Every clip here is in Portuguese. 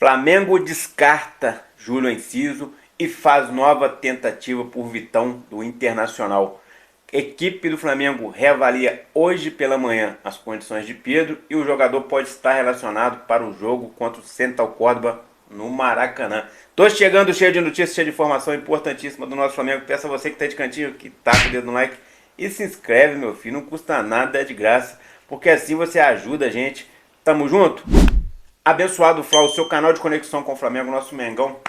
Flamengo descarta Júlio Enciso e faz nova tentativa por Vitão do Internacional. Equipe do Flamengo reavalia hoje pela manhã as condições de Pedro e o jogador pode estar relacionado para o jogo contra o Central Córdoba no Maracanã. Tô chegando cheio de notícias, cheio de informação importantíssima do nosso Flamengo. Peço a você que tá de cantinho, que taca o dedo no like e se inscreve, meu filho. Não custa nada, é de graça, porque assim você ajuda a gente. Tamo junto? Abençoado Fla, o seu canal de conexão com o Flamengo, nosso Mengão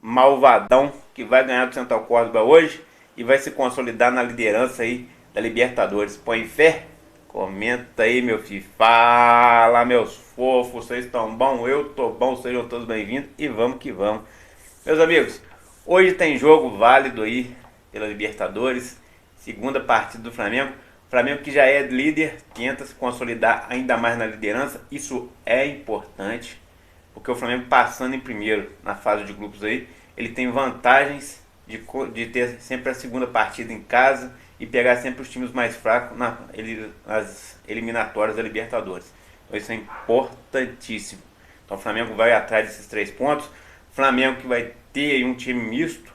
malvadão, que vai ganhar do Central Córdoba hoje e vai se consolidar na liderança aí da Libertadores. Põe fé? Comenta aí, meu filho. Fala, meus fofos, vocês estão bom? Eu tô bom, sejam todos bem-vindos e vamos que vamos. Meus amigos, hoje tem jogo válido aí pela Libertadores, segunda partida do Flamengo. Flamengo que já é líder, tenta se consolidar ainda mais na liderança. Isso é importante, porque o Flamengo passando em primeiro na fase de grupos aí, ele tem vantagens de ter sempre a segunda partida em casa e pegar sempre os times mais fracos nas eliminatórias da Libertadores. Então isso é importantíssimo. Então o Flamengo vai atrás desses 3 pontos. Flamengo que vai ter aí um time misto,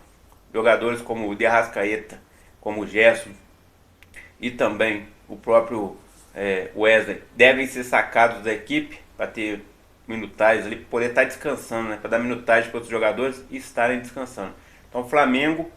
jogadores como o De Arrascaeta, como o Gerson e também o próprio Wesley devem ser sacados da equipe para ter minutagem ali, poder estar descansando, né? Para dar minutagem para outros jogadores e estarem descansando. Então o Flamengo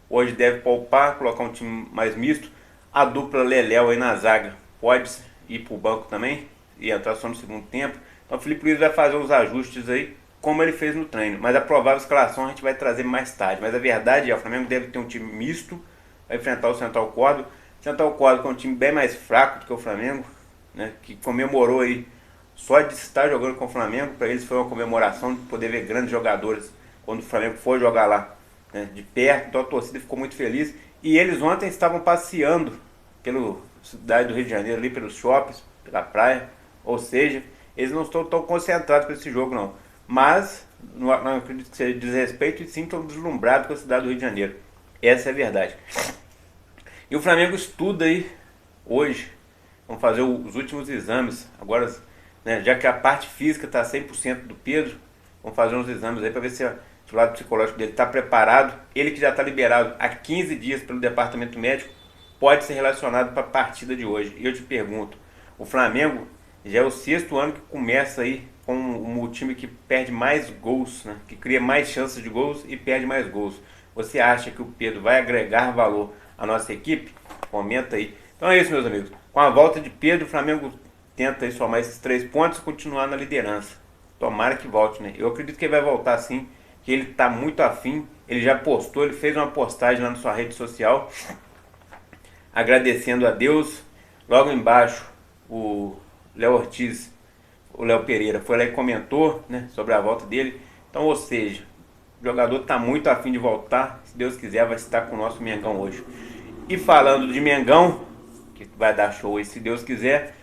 hoje deve poupar, colocar um time mais misto. A dupla Leléo aí na zaga pode ir para o banco também e entrar só no segundo tempo. Então o Felipe Luiz vai fazer os ajustes aí, como ele fez no treino. Mas a provável escalação a gente vai trazer mais tarde. Mas a verdade é, o Flamengo deve ter um time misto, vai enfrentar o Central Córdoba. Central Córdoba é um time bem mais fraco do que o Flamengo, né, que comemorou aí, só de estar jogando com o Flamengo, para eles foi uma comemoração de poder ver grandes jogadores quando o Flamengo foi jogar lá, né, de perto. Então a torcida ficou muito feliz. E eles ontem estavam passeando pela cidade do Rio de Janeiro, ali pelos shoppings, pela praia. Ou seja, eles não estão tão concentrados para esse jogo não. Mas não acredito que seja desrespeito, e sim estão deslumbrados com a cidade do Rio de Janeiro. Essa é a verdade. E o Flamengo estuda aí hoje, vamos fazer os últimos exames, agora, né, já que a parte física está 100% do Pedro, vamos fazer uns exames aí para ver se o lado psicológico dele está preparado. Ele que já está liberado há 15 dias pelo departamento médico, pode ser relacionado para a partida de hoje. E eu te pergunto, o Flamengo já é o 6º ano que começa aí com o time que perde mais gols, né, que cria mais chances de gols e perde mais gols. Você acha que o Pedro vai agregar valor à nossa equipe? Comenta aí. Então é isso, meus amigos. Com a volta de Pedro, o Flamengo tenta aí somar esses 3 pontos e continuar na liderança. Tomara que volte, né? Eu acredito que ele vai voltar sim, que ele está muito afim. Ele já postou, ele fez uma postagem lá na sua rede social, agradecendo a Deus. Logo embaixo, o Léo Ortiz, o Léo Pereira, foi lá e comentou, né, sobre a volta dele. Então, ou seja, o jogador está muito afim de voltar. Se Deus quiser, vai estar com o nosso Mengão hoje. E falando de Mengão, que vai dar show aí se Deus quiser,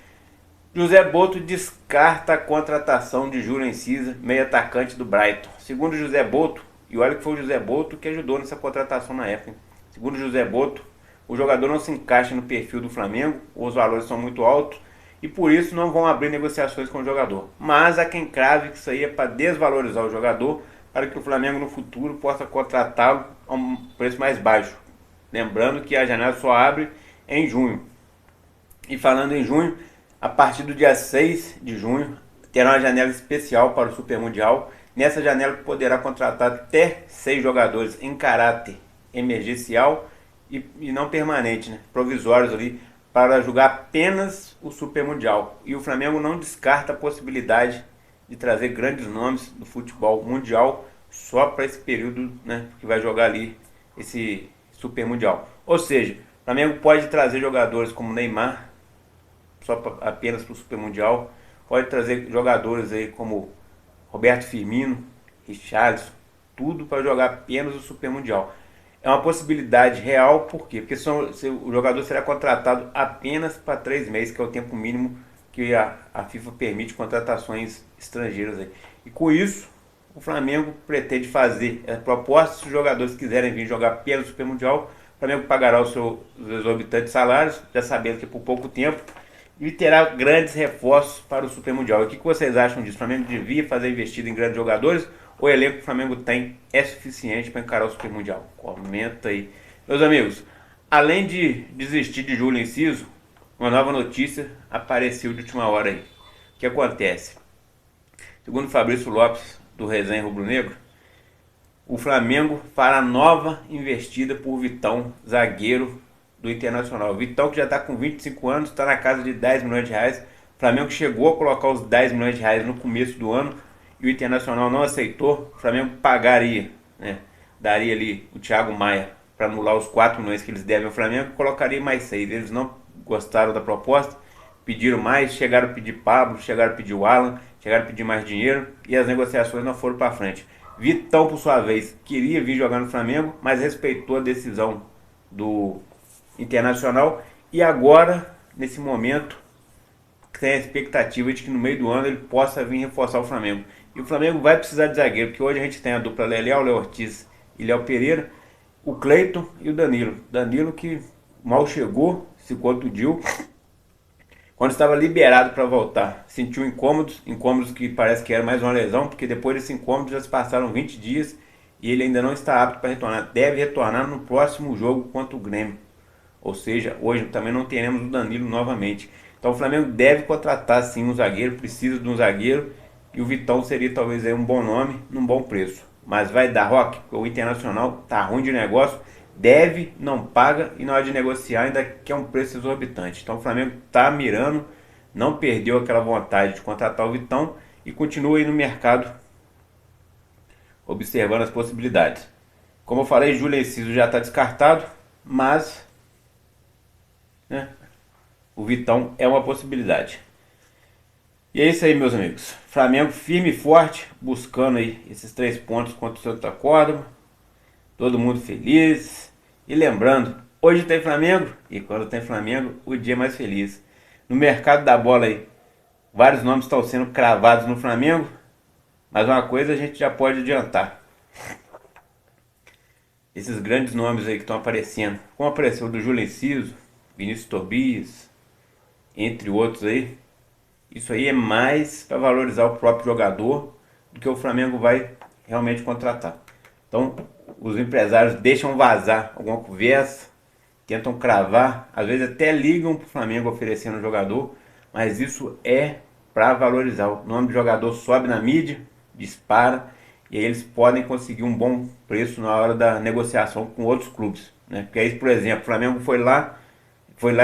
José Boto descarta a contratação de Júlio Enciso, meio atacante do Brighton. Segundo José Boto, e olha que foi o José Boto que ajudou nessa contratação na época, hein? Segundo José Boto, o jogador não se encaixa no perfil do Flamengo, os valores são muito altos e por isso não vão abrir negociações com o jogador. Mas há quem crave que isso aí é para desvalorizar o jogador, para que o Flamengo no futuro possa contratá-lo a um preço mais baixo. Lembrando que a janela só abre em junho. E falando em junho, a partir do dia 6 de junho, terá uma janela especial para o Super Mundial. Nessa janela poderá contratar até 6 jogadores em caráter emergencial e não permanente, né, provisórios ali, para jogar apenas o Super Mundial. E o Flamengo não descarta a possibilidade de trazer grandes nomes do futebol mundial só para esse período, né, que vai jogar ali esse Super Mundial. Ou seja, o Flamengo pode trazer jogadores como Neymar apenas para o Super Mundial, pode trazer jogadores aí como Roberto Firmino, Richarlison, tudo para jogar apenas o Super Mundial. É uma possibilidade real, por quê? Porque o jogador será contratado apenas para 3 meses, que é o tempo mínimo que a FIFA permite contratações estrangeiras aí. E com isso, o Flamengo pretende fazer a proposta. Se os jogadores quiserem vir jogar pelo Super Mundial, o Flamengo pagará os seus exorbitantes salários, já sabendo que é por pouco tempo, e terá grandes reforços para o Super Mundial. O que vocês acham disso? O Flamengo devia fazer investida em grandes jogadores ou o elenco que o Flamengo tem é suficiente para encarar o Super Mundial? Comenta aí. Meus amigos, além de desistir de Júlio Enciso, uma nova notícia apareceu de última hora aí. O que acontece? Segundo Fabrício Lopes, do Resenha Rubro Negro, o Flamengo fará nova investida por Vitão, zagueiro do Internacional. Vitão, que já está com 25 anos, está na casa de 10 milhões de reais. O Flamengo chegou a colocar os 10 milhões de reais no começo do ano e o Internacional não aceitou. O Flamengo pagaria, né? Daria ali o Thiago Maia para anular os 4 milhões que eles devem ao Flamengo e colocaria mais 6. Eles não gostaram da proposta, pediram mais, chegaram a pedir Pablo, chegaram a pedir o Alan, chegaram a pedir mais dinheiro e as negociações não foram para frente. Vitão, por sua vez, queria vir jogar no Flamengo, mas respeitou a decisão do Internacional e agora, nesse momento, tem a expectativa de que no meio do ano ele possa vir reforçar o Flamengo. E o Flamengo vai precisar de zagueiro, porque hoje a gente tem a dupla Léo Ortiz e Léo Pereira, o Cleiton e o Danilo. Danilo que mal chegou, se contundiu. Quando estava liberado para voltar, sentiu incômodos que parece que era mais uma lesão, porque depois desse incômodo já se passaram 20 dias e ele ainda não está apto para retornar. Deve retornar no próximo jogo contra o Grêmio. Ou seja, hoje também não teremos o Danilo novamente. Então o Flamengo deve contratar sim um zagueiro, precisa de um zagueiro e o Vitão seria talvez aí um bom nome, num bom preço. Mas vai dar Rock, porque o Internacional tá ruim de negócio. Deve, não paga e na hora de negociar ainda quer um preço exorbitante. Então o Flamengo está mirando, não perdeu aquela vontade de contratar o Vitão e continua aí no mercado observando as possibilidades. Como eu falei, Júlio Enciso já está descartado, mas né, o Vitão é uma possibilidade. E é isso aí, meus amigos. Flamengo firme e forte, buscando aí esses 3 pontos contra o Santa Córdoba. Todo mundo feliz. E lembrando, hoje tem Flamengo e quando tem Flamengo, o dia é mais feliz. No mercado da bola aí, vários nomes estão sendo cravados no Flamengo, mas uma coisa a gente já pode adiantar. Esses grandes nomes aí que estão aparecendo, como apareceu do Júlio Enciso, Vinícius Tobias, entre outros aí, isso aí é mais para valorizar o próprio jogador do que o Flamengo vai realmente contratar. Então, os empresários deixam vazar alguma conversa, tentam cravar, às vezes até ligam para o Flamengo oferecendo o jogador, mas isso é para valorizar. O nome do jogador sobe na mídia, dispara, e aí eles podem conseguir um bom preço na hora da negociação com outros clubes. Né? Porque aí, por exemplo, o Flamengo foi lá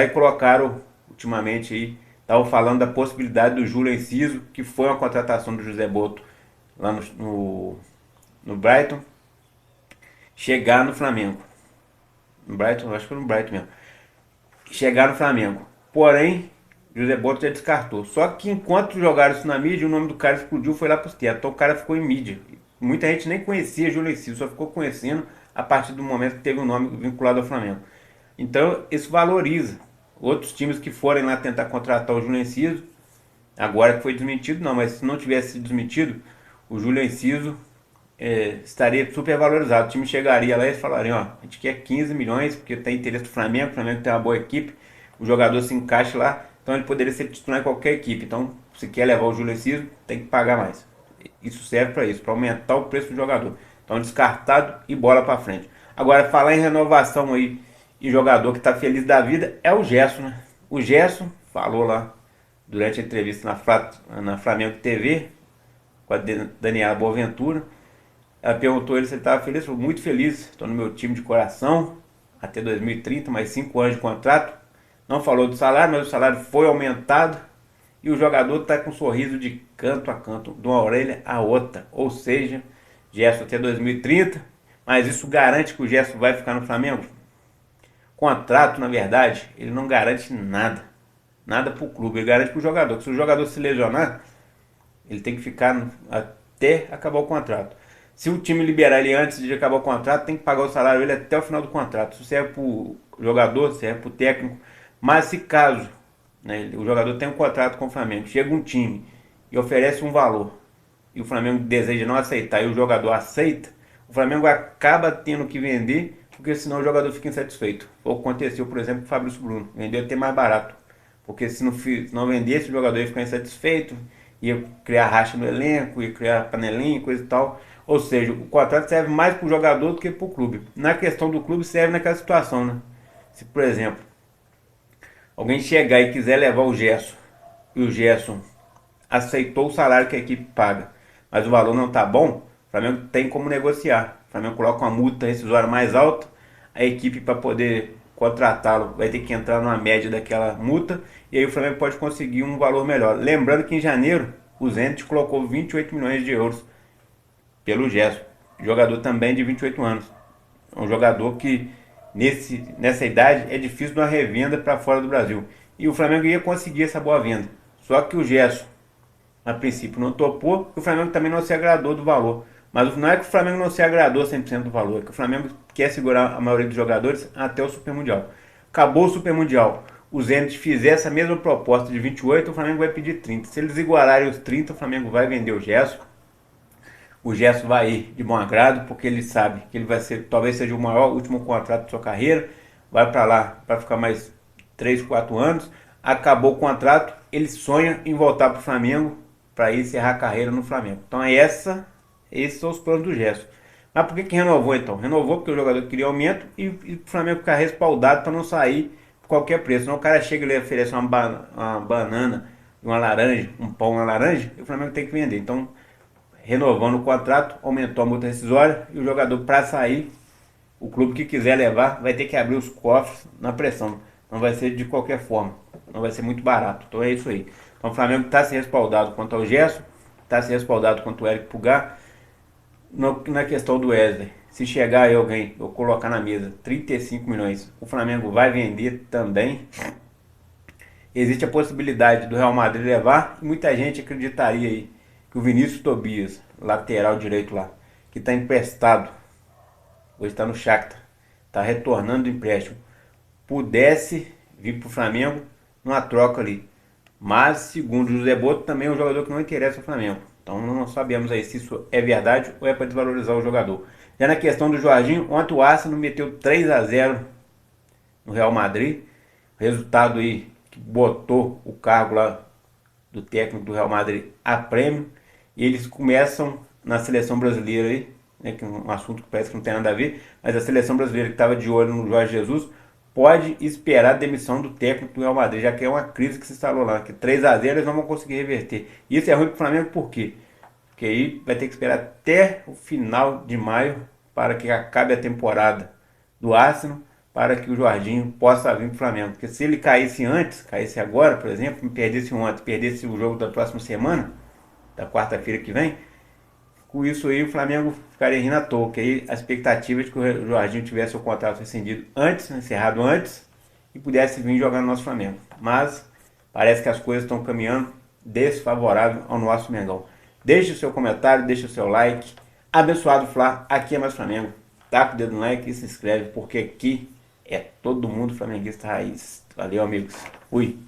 e colocaram, ultimamente aí, estavam falando da possibilidade do Júlio Enciso, que foi uma contratação do José Boto lá no Brighton, chegar no Flamengo. No Brighton, acho que foi no Brighton mesmo. Chegar no Flamengo. Porém, José Boto já descartou. Só que enquanto jogaram isso na mídia, o nome do cara explodiu, foi lá pro teto. Então o cara ficou em mídia. Muita gente nem conhecia Júlio Enciso, só ficou conhecendo a partir do momento que teve um nome vinculado ao Flamengo. Então isso valoriza. Outros times que forem lá tentar contratar o Júlio Enciso, agora que foi desmentido, não, mas se não tivesse sido desmentido, o Júlio Enciso estaria super valorizado. O time chegaria lá e falaria, ó, a gente quer 15 milhões porque tem interesse do Flamengo, o Flamengo tem uma boa equipe, o jogador se encaixa lá, então ele poderia ser titular em qualquer equipe. Então, se quer levar o Júlio Enciso, tem que pagar mais. Isso serve para isso, para aumentar o preço do jogador. Então, descartado e bola para frente. Agora, falar em renovação aí e jogador que está feliz da vida é o Gerson, né? O Gerson falou lá durante a entrevista na Flamengo TV com a Daniela Boaventura. Ela perguntou ele se ele estava feliz. Ele falou, muito feliz, estou no meu time de coração até 2030, mais 5 anos de contrato. Não falou do salário, mas o salário foi aumentado e o jogador está com um sorriso de canto a canto, de uma orelha a outra. Ou seja, Gerson até 2030, mas isso garante que o Gerson vai ficar no Flamengo? Contrato, na verdade, ele não garante nada. Nada para o clube, ele garante para o jogador. Que se o jogador se lesionar, ele tem que ficar até acabar o contrato. Se o time liberar ele antes de acabar o contrato, tem que pagar o salário dele até o final do contrato. Isso serve para o jogador, serve para o técnico. Mas se caso, né, o jogador tem um contrato com o Flamengo, chega um time e oferece um valor, e o Flamengo deseja não aceitar, e o jogador aceita, o Flamengo acaba tendo que vender, porque senão o jogador fica insatisfeito. Foi o que aconteceu, por exemplo, com o Fabrício Bruno. Vendeu até mais barato, Porque se não vendesse, o jogador ia ficar insatisfeito, ia criar racha no elenco, ia criar panelinha, coisa e tal. Ou seja, o contrato serve mais para o jogador do que para o clube. Na questão do clube, serve naquela situação, né? Se, por exemplo, alguém chegar e quiser levar o Gerson, e o Gerson aceitou o salário que a equipe paga, mas o valor não está bom, o Flamengo tem como negociar. O Flamengo coloca uma multa rescisória mais alta, a equipe, para poder contratá-lo, vai ter que entrar numa média daquela multa, e aí o Flamengo pode conseguir um valor melhor. Lembrando que em janeiro o Zenit colocou 28 milhões de euros pelo Gerson, jogador também de 28 anos. É um jogador que nessa idade é difícil de uma revenda para fora do Brasil. E o Flamengo ia conseguir essa boa venda. Só que o Gerson, a princípio, não topou, e o Flamengo também não se agradou do valor. Mas não é que o Flamengo não se agradou 100% do valor, é que o Flamengo quer segurar a maioria dos jogadores até o Super Mundial. Acabou o Super Mundial, o Zenit fizer essa mesma proposta de 28, o Flamengo vai pedir 30. Se eles igualarem os 30, o Flamengo vai vender o Gerson. O Gerson vai ir de bom agrado, porque ele sabe que ele vai ser, talvez seja o maior último contrato de sua carreira. Vai para lá para ficar mais 3, 4 anos. Acabou o contrato, ele sonha em voltar para o Flamengo para encerrar a carreira no Flamengo. Então esses são os planos do Gerson. Mas por que renovou então? Renovou porque o jogador queria aumento e o Flamengo ficar respaldado para não sair por qualquer preço. Senão o cara chega e lhe oferece uma banana, uma laranja, um pão, uma laranja, e o Flamengo tem que vender. Então, renovando o contrato, aumentou a multa rescisória e o jogador, para sair, o clube que quiser levar vai ter que abrir os cofres na pressão. Não vai ser de qualquer forma, não vai ser muito barato. Então é isso aí. Então o Flamengo está se respaldado quanto ao Gerson, está se respaldado quanto ao Eric Pulgar. Na questão do Wesley, se chegar aí alguém, eu colocar na mesa 35 milhões, o Flamengo vai vender também. Existe a possibilidade do Real Madrid levar, e muita gente acreditaria aí que o Vinícius Tobias, lateral direito lá, que está emprestado, hoje está no Shakhtar, está retornando do empréstimo, pudesse vir para o Flamengo numa troca ali. Mas, segundo o José Boto, também é um jogador que não interessa ao Flamengo. Então não sabemos aí se isso é verdade ou é para desvalorizar o jogador. Já na questão do Jorginho, ontem o Arsenal meteu 3-0 no Real Madrid. Resultado aí que botou o cargo lá do técnico do Real Madrid a prêmio. E eles começam na seleção brasileira aí, né, que é um assunto que parece que não tem nada a ver, mas a seleção brasileira que estava de olho no Jorge Jesus pode esperar a demissão do técnico do Real Madrid, já que é uma crise que se instalou lá, que 3-0 eles não vão conseguir reverter. Isso é ruim para o Flamengo por quê? Porque aí vai ter que esperar até o final de maio para que acabe a temporada do Arsenal, para que o Jorginho possa vir para o Flamengo. Porque se ele caísse antes, caísse agora, por exemplo, perdesse ontem, perdesse o jogo da próxima semana, da quarta-feira que vem, com isso aí o Flamengo ficaria rindo à toa, que aí a expectativa é de que o Jorginho tivesse o contrato rescindido antes, encerrado antes, e pudesse vir jogar no nosso Flamengo. Mas parece que as coisas estão caminhando desfavorável ao nosso Mengão. Deixe o seu comentário, deixe o seu like. Abençoado Fla, aqui é mais Flamengo. Taca o dedo no like e se inscreve, porque aqui é todo mundo flamenguista raiz. Valeu, amigos. Fui.